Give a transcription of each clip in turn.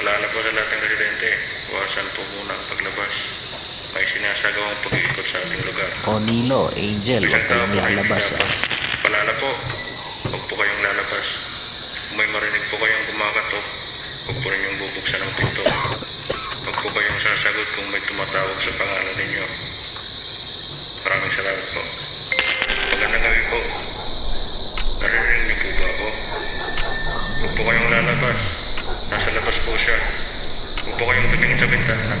Paalala po sa lahat ng residente, iwasan po muna ang paglabas. May sinasagawang pag-iikot sa ating lugar. O Nino, Angel, huwag kayong lalabas ha. Paalala po, huwag po kayong lalabas. Kung may marinig po kayong kumakatok, huwag po rin yung bubuksan ng pinto. Huwag po kayong sasagot kung may tumatawag sa pangalan ninyo. Maraming salamat po. Magandang gabi po. Naririnig niyo po ba ako? Huwag po kayong lalabas. Nasa labas po siya. Huwag po kayong tumingin sa bintana.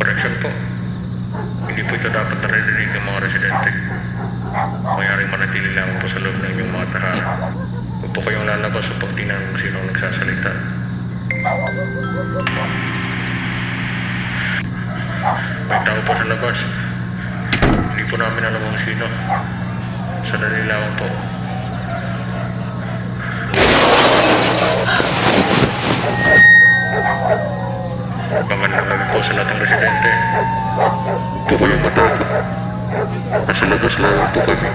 Correction po. Hindi po ito dapat naririnig ng mga residente. Mayaring manatili lang po sa loob ng inyong mga tahanan. Huwag po kayong lalabas upang tingnan kung sino ang nagsasalita. May tao po sa labas. Hindi po namin alam kung sino. Sandali lamang po. Magandang gabi po sa lahat ng residente. Huwag po kayong matakot. Nasa labas lamang po kami.